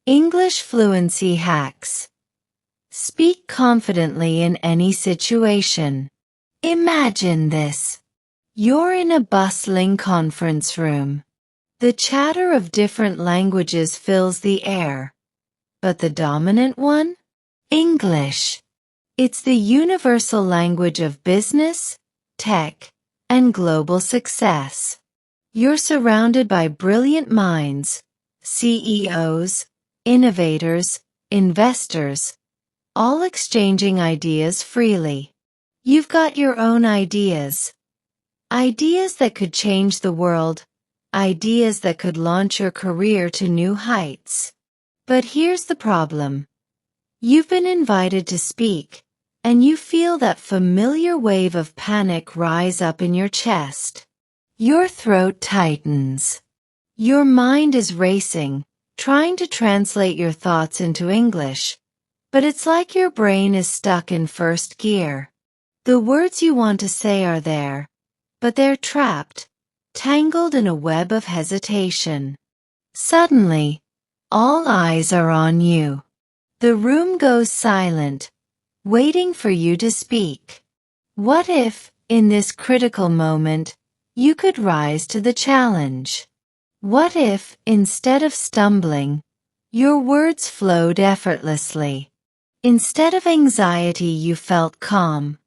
English fluency hacks. Speak confidently in any situation. Imagine this. You're in a bustling conference room. The chatter of different languages fills the air. But the dominant one? English. It's the universal language of business, tech, and global success. You're surrounded by brilliant minds, CEOs, innovators, investors, all exchanging ideas freely. You've got your own ideas. Ideas that could change the world, ideas that could launch your career to new heights. But here's the problem. You've been invited to speak, and you feel that familiar wave of panic rise up in your chest. Your throat tightens. Your mind is racing, trying to translate your thoughts into English, but it's like your brain is stuck in first gear. The words you want to say are there, but they're trapped, tangled in a web of hesitation. Suddenly, all eyes are on you. The room goes silent, waiting for you to speak. What if, in this critical moment, you could rise to the challenge? What if, instead of stumbling, your words flowed effortlessly? Instead of anxiety, you felt calm.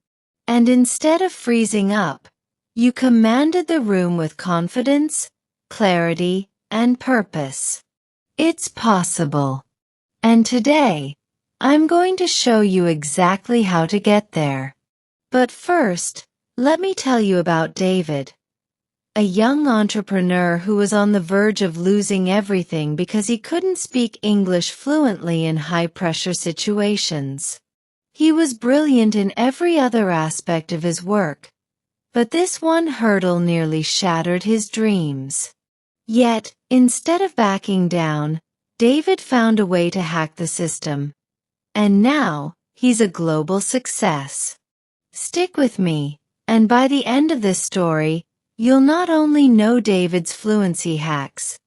And instead of freezing up, you commanded the room with confidence, clarity, and purpose. It's possible. And today, I'm going to show you exactly how to get there. But first, let me tell you about David, a young entrepreneur who was on the verge of losing everything because he couldn't speak English fluently in high-pressure situations. He was brilliant in every other aspect of his work, but this one hurdle nearly shattered his dreams. Yet, instead of backing down, David found a way to hack the system. And now, he's a global success. Stick with me, and by the end of this story, you'll not only know David's fluency hacks,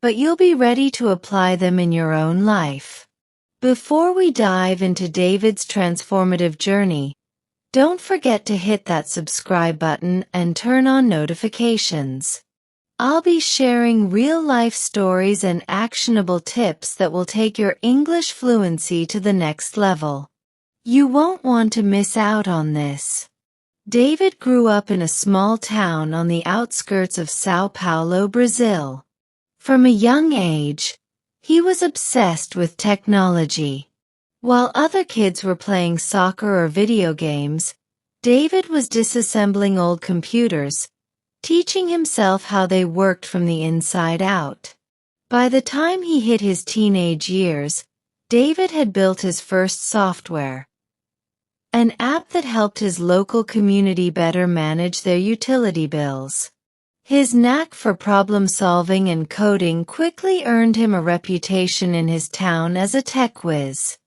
but you'll be ready to apply them in your own life. Before we dive into David's transformative journey, don't forget to hit that subscribe button and turn on notifications. I'll be sharing real-life stories and actionable tips that will take your English fluency to the next level. You won't want to miss out on this. David grew up in a small town on the outskirts of São Paulo, Brazil. From a young age, he was obsessed with technology. While other kids were playing soccer or video games, David was disassembling old computers, teaching himself how they worked from the inside out. By the time he hit his teenage years, David had built his first software, an app that helped his local community better manage their utility bills. His knack for problem-solving and coding quickly earned him a reputation in his town as a tech whiz.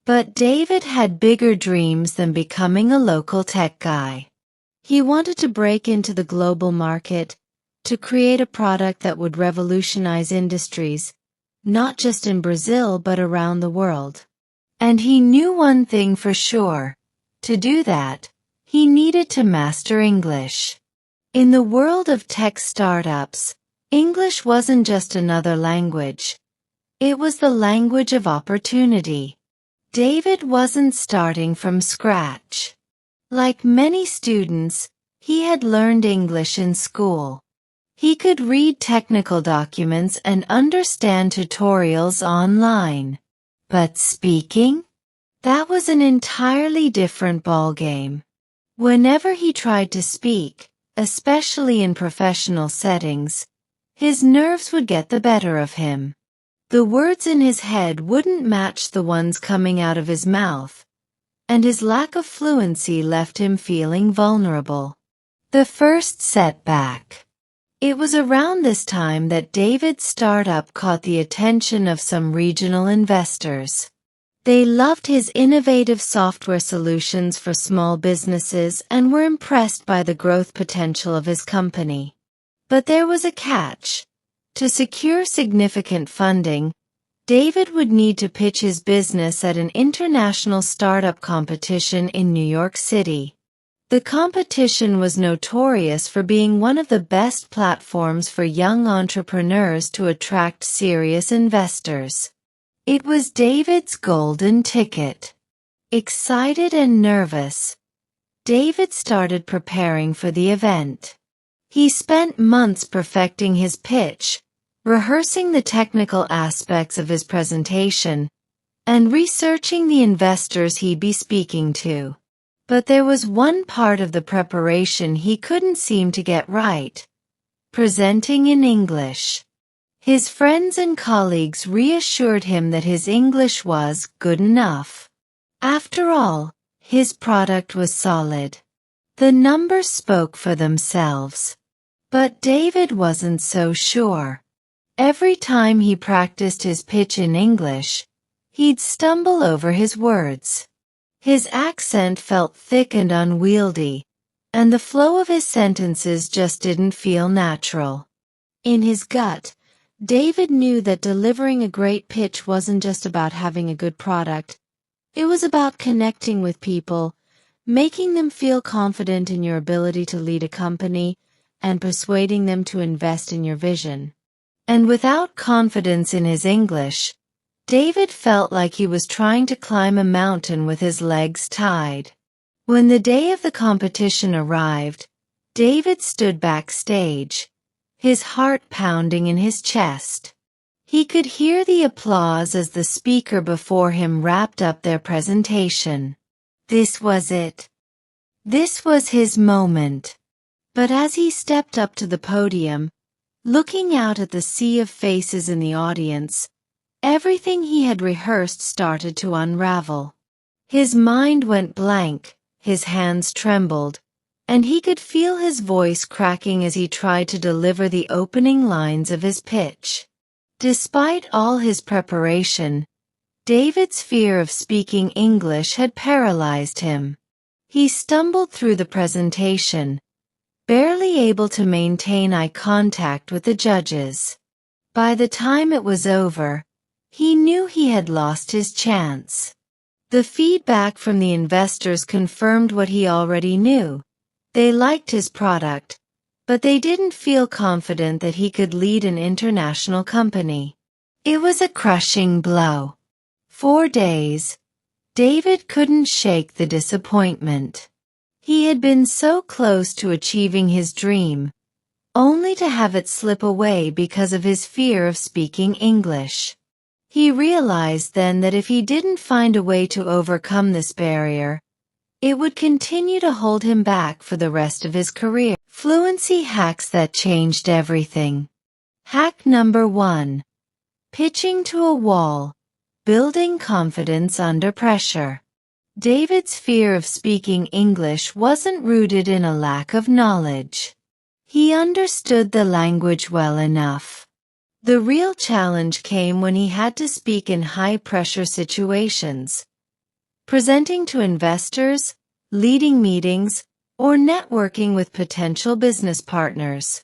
But David had bigger dreams than becoming a local tech guy. He wanted to break into the global market, to create a product that would revolutionize industries, not just in Brazil but around the world. And he knew one thing for sure. To do that, he needed to master English. In the world of tech startups, English wasn't just another language. It was the language of opportunity. David wasn't starting from scratch. Like many students, he had learned English in school. He could read technical documents and understand tutorials online. But speaking? That was an entirely different ballgame. Whenever he tried to speak, especially in professional settings, his nerves would get the better of him. The words in his head wouldn't match the ones coming out of his mouth, and his lack of fluency left him feeling vulnerable. The first setback. It was around this time that David's startup caught the attention of some regional investors. They loved his innovative software solutions for small businesses and were impressed by the growth potential of his company. But there was a catch. To secure significant funding, David would need to pitch his business at an international startup competition in New York City. The competition was notorious for being one of the best platforms for young entrepreneurs to attract serious investors. It was David's golden ticket. Excited and nervous, David started preparing for the event. He spent months perfecting his pitch, rehearsing the technical aspects of his presentation, and researching the investors he'd be speaking to. But there was one part of the preparation he couldn't seem to get right: presenting in English. His friends and colleagues reassured him that his English was good enough. After all, his product was solid. The numbers spoke for themselves. But David wasn't so sure. Every time he practiced his pitch in English, he'd stumble over his words. His accent felt thick and unwieldy, and the flow of his sentences just didn't feel natural. In his gut, David knew that delivering a great pitch wasn't just about having a good product. It was about connecting with people, making them feel confident in your ability to lead a company, and persuading them to invest in your vision. And without confidence in his English, David felt like he was trying to climb a mountain with his legs tied. When the day of the competition arrived, David stood backstage, his heart pounding in his chest. He could hear the applause as the speaker before him wrapped up their presentation. This was it. This was his moment. But as he stepped up to the podium, looking out at the sea of faces in the audience, everything he had rehearsed started to unravel. His mind went blank, his hands trembled, and he could feel his voice cracking as he tried to deliver the opening lines of his pitch. Despite all his preparation, David's fear of speaking English had paralyzed him. He stumbled through the presentation, barely able to maintain eye contact with the judges. By the time it was over, he knew he had lost his chance. The feedback from the investors confirmed what he already knew. They liked his product, but they didn't feel confident that he could lead an international company. It was a crushing blow. For days, David couldn't shake the disappointment. He had been so close to achieving his dream, only to have it slip away because of his fear of speaking English. He realized then that if he didn't find a way to overcome this barrier, it would continue to hold him back for the rest of his career. Fluency hacks that changed everything. Hack number 1. Pitching to a wall. Building confidence under pressure. David's fear of speaking English wasn't rooted in a lack of knowledge. He understood the language well enough. The real challenge came when he had to speak in high-pressure situations, presenting to investors, leading meetings, or networking with potential business partners.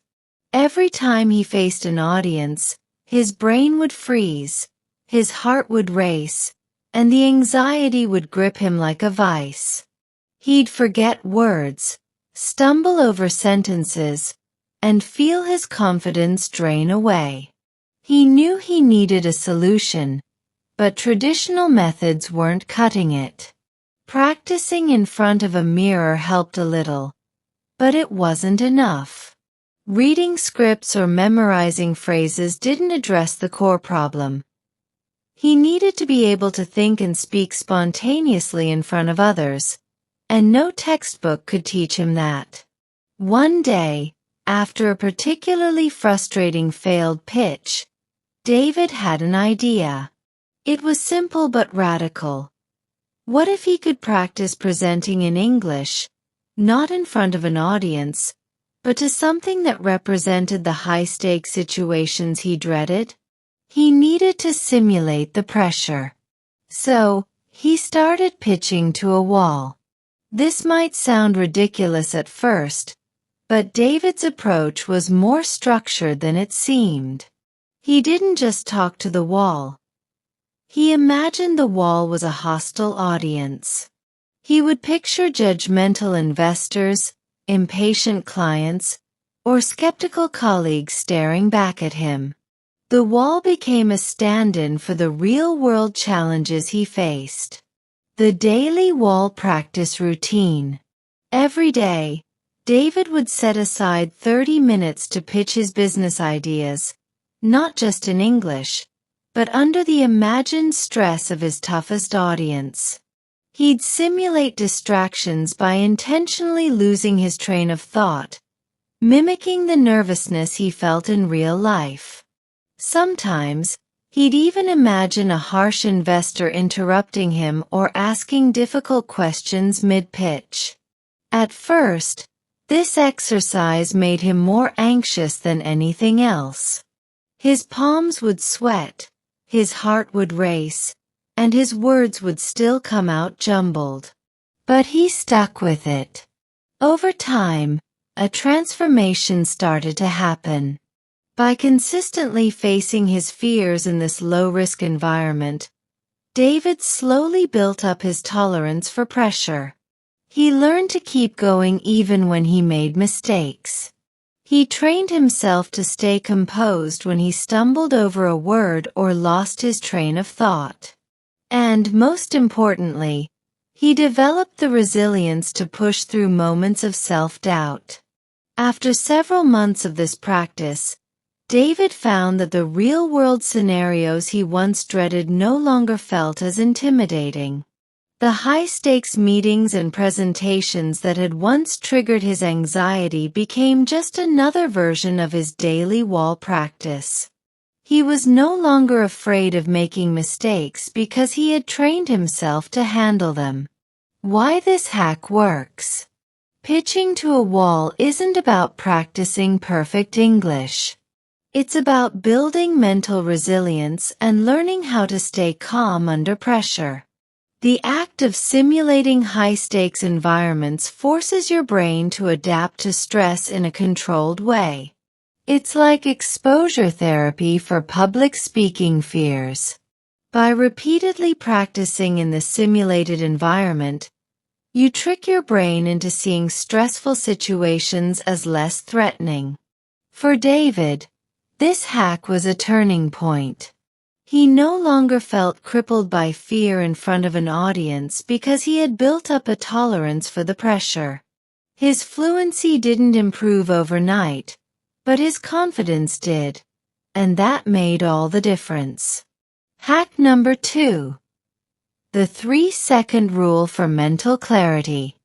Every time he faced an audience, his brain would freeze, his heart would race, and the anxiety would grip him like a vice. He'd forget words, stumble over sentences, and feel his confidence drain away. He knew he needed a solution, but traditional methods weren't cutting it. Practicing in front of a mirror helped a little, but it wasn't enough. Reading scripts or memorizing phrases didn't address the core problem. He needed to be able to think and speak spontaneously in front of others, and no textbook could teach him that. One day, after a particularly frustrating failed pitch, David had an idea. It was simple but radical. What if he could practice presenting in English, not in front of an audience, but to something that represented the high-stakes situations he dreaded? He needed to simulate the pressure. So, he started pitching to a wall. This might sound ridiculous at first, but David's approach was more structured than it seemed. He didn't just talk to the wall. He imagined the wall was a hostile audience. He would picture judgmental investors, impatient clients, or skeptical colleagues staring back at him. The wall became a stand-in for the real-world challenges he faced. The daily wall practice routine. Every day, David would set aside 30 minutes to pitch his business ideas, not just in English, but under the imagined stress of his toughest audience. He'd simulate distractions by intentionally losing his train of thought, mimicking the nervousness he felt in real life. Sometimes, he'd even imagine a harsh investor interrupting him or asking difficult questions mid-pitch. At first, this exercise made him more anxious than anything else. His palms would sweat, his heart would race, and his words would still come out jumbled. But he stuck with it. Over time, a transformation started to happen. By consistently facing his fears in this low-risk environment, David slowly built up his tolerance for pressure. He learned to keep going even when he made mistakes. He trained himself to stay composed when he stumbled over a word or lost his train of thought. And most importantly, he developed the resilience to push through moments of self-doubt. After several months of this practice, David found that the real-world scenarios he once dreaded no longer felt as intimidating. The high-stakes meetings and presentations that had once triggered his anxiety became just another version of his daily wall practice. He was no longer afraid of making mistakes because he had trained himself to handle them. Why this hack works. Pitching to a wall isn't about practicing perfect English. It's about building mental resilience and learning how to stay calm under pressure. The act of simulating high-stakes environments forces your brain to adapt to stress in a controlled way. It's like exposure therapy for public speaking fears. By repeatedly practicing in the simulated environment, you trick your brain into seeing stressful situations as less threatening. For David, this hack was a turning point. He no longer felt crippled by fear in front of an audience because he had built up a tolerance for the pressure. His fluency didn't improve overnight, but his confidence did, and that made all the difference. Hack number 2. The 3-second rule for mental clarity.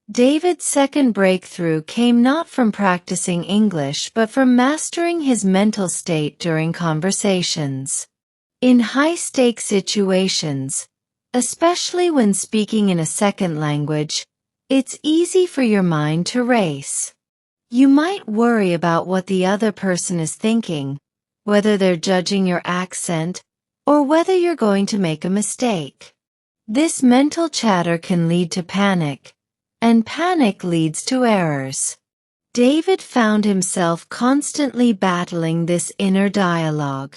David's second breakthrough came not from practicing English but from mastering his mental state during conversations. In high-stakes situations, especially when speaking in a second language, it's easy for your mind to race. You might worry about what the other person is thinking, whether they're judging your accent, or whether you're going to make a mistake. This mental chatter can lead to panic, and panic leads to errors. David found himself constantly battling this inner dialogue.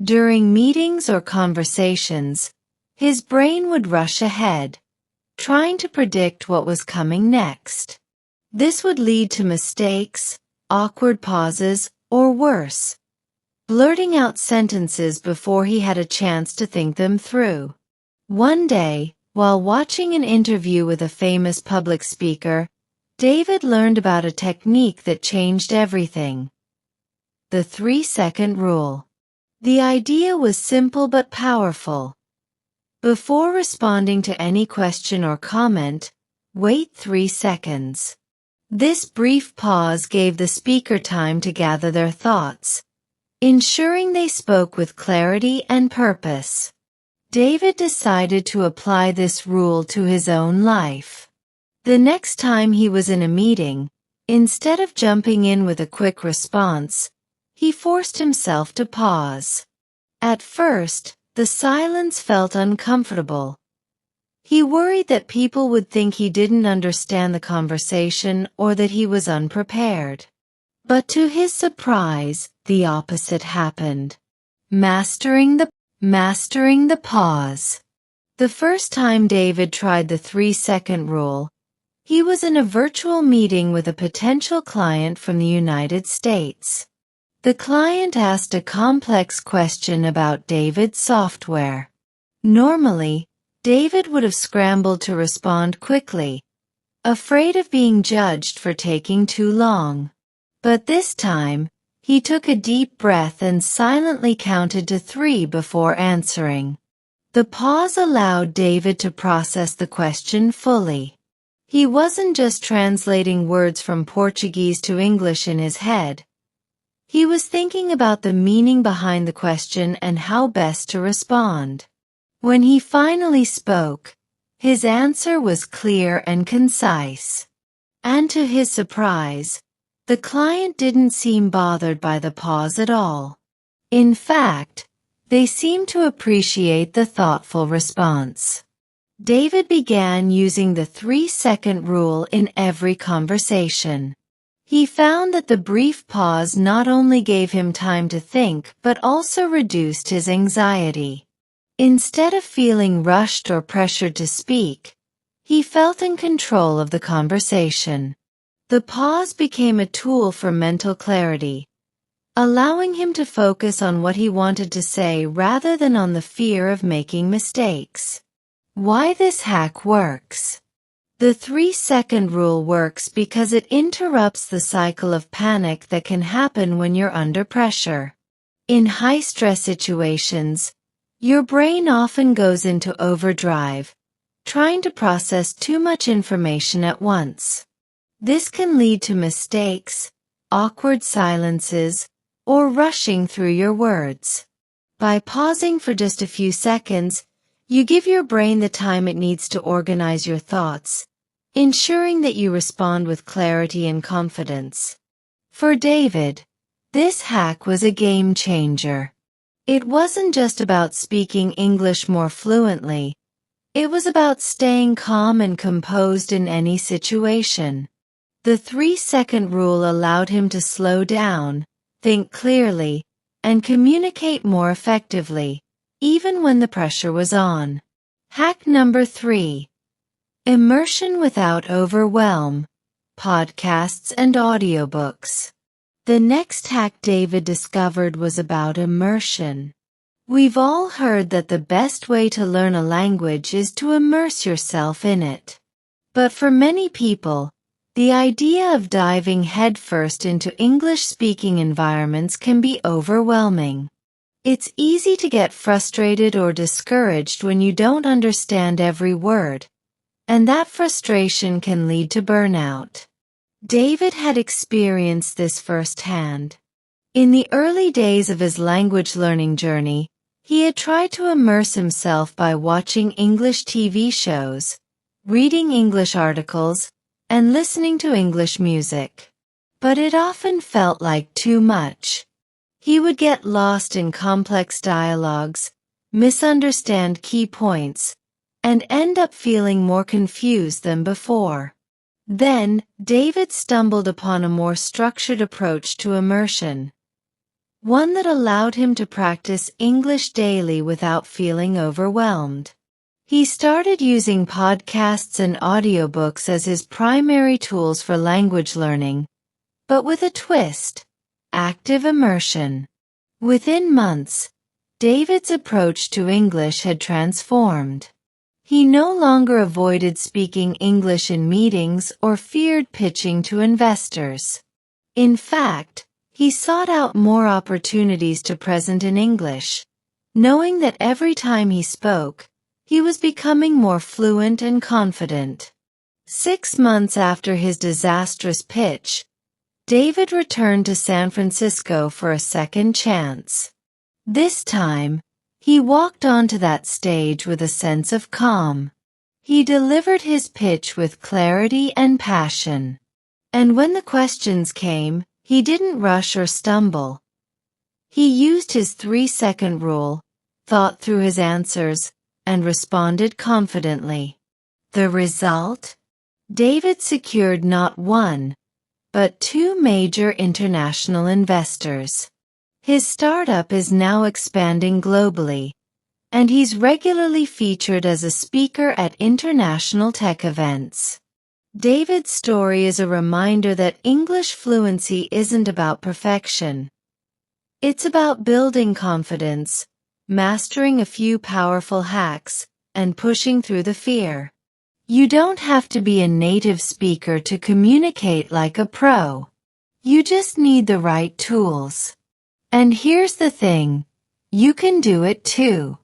During meetings or conversations, his brain would rush ahead, trying to predict what was coming next. This would lead to mistakes, awkward pauses, or worse, blurting out sentences before he had a chance to think them through. One day, while watching an interview with a famous public speaker, David learned about a technique that changed everything. The 3-second rule. The idea was simple but powerful. Before responding to any question or comment, wait 3 seconds. This brief pause gave the speaker time to gather their thoughts, ensuring they spoke with clarity and purpose. David decided to apply this rule to his own life. The next time he was in a meeting, instead of jumping in with a quick response, he forced himself to pause. At first, the silence felt uncomfortable. He worried that people would think he didn't understand the conversation or that he was unprepared. But to his surprise, the opposite happened. Mastering the Mastering the pause. The first time David tried the 3-second rule, he was in a virtual meeting with a potential client from the United States. The client asked a complex question about David's software. Normally, David would have scrambled to respond quickly, afraid of being judged for taking too long. But this time, he took a deep breath and silently counted to 3 before answering. The pause allowed David to process the question fully. He wasn't just translating words from Portuguese to English in his head. He was thinking about the meaning behind the question and how best to respond. When he finally spoke, his answer was clear and concise. And to his surprise, the client didn't seem bothered by the pause at all. In fact, they seemed to appreciate the thoughtful response. David began using the 3-second rule in every conversation. He found that the brief pause not only gave him time to think but also reduced his anxiety. Instead of feeling rushed or pressured to speak, he felt in control of the conversation. The pause became a tool for mental clarity, allowing him to focus on what he wanted to say rather than on the fear of making mistakes. Why this hack works. The 3-second rule works because it interrupts the cycle of panic that can happen when you're under pressure. In high-stress situations, your brain often goes into overdrive, trying to process too much information at once. This can lead to mistakes, awkward silences, or rushing through your words. By pausing for just a few seconds, you give your brain the time it needs to organize your thoughts, ensuring that you respond with clarity and confidence. For David, this hack was a game changer. It wasn't just about speaking English more fluently. It was about staying calm and composed in any situation. The 3-second rule allowed him to slow down, think clearly, and communicate more effectively, even when the pressure was on. Hack number 3. Immersion without overwhelm. Podcasts and audiobooks. The next hack David discovered was about immersion. We've all heard that the best way to learn a language is to immerse yourself in it. But for many people, the idea of diving headfirst into English-speaking environments can be overwhelming. It's easy to get frustrated or discouraged when you don't understand every word, and that frustration can lead to burnout. David had experienced this firsthand. In the early days of his language learning journey, he had tried to immerse himself by watching English TV shows, reading English articles, and listening to English music. But it often felt like too much. He would get lost in complex dialogues, misunderstand key points, and end up feeling more confused than before. Then, David stumbled upon a more structured approach to immersion, one that allowed him to practice English daily without feeling overwhelmed. He started using podcasts and audiobooks as his primary tools for language learning, but with a twist: active immersion. Within months, David's approach to English had transformed. He no longer avoided speaking English in meetings or feared pitching to investors. In fact, he sought out more opportunities to present in English, knowing that every time he spoke, he was becoming more fluent and confident. 6 months after his disastrous pitch, David returned to San Francisco for a second chance. This time, he walked onto that stage with a sense of calm. He delivered his pitch with clarity and passion. And when the questions came, he didn't rush or stumble. He used his 3-second rule, thought through his answers, and responded confidently. The result? David secured not one, but 2 major international investors. His startup is now expanding globally, and he's regularly featured as a speaker at international tech events. David's story is a reminder that English fluency isn't about perfection. It's about building confidence, mastering a few powerful hacks, and pushing through the fear. You don't have to be a native speaker to communicate like a pro. You just need the right tools. And here's the thing, you can do it too.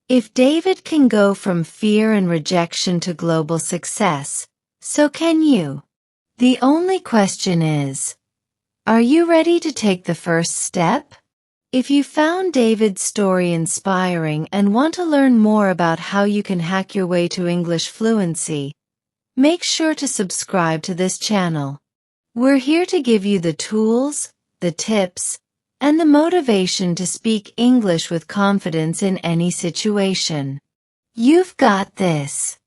If David can go from fear and rejection to global success, so can you. The only question is, are you ready to take the first step? If you found David's story inspiring and want to learn more about how you can hack your way to English fluency, make sure to subscribe to this channel. We're here to give you the tools, the tips, and the motivation to speak English with confidence in any situation. You've got this.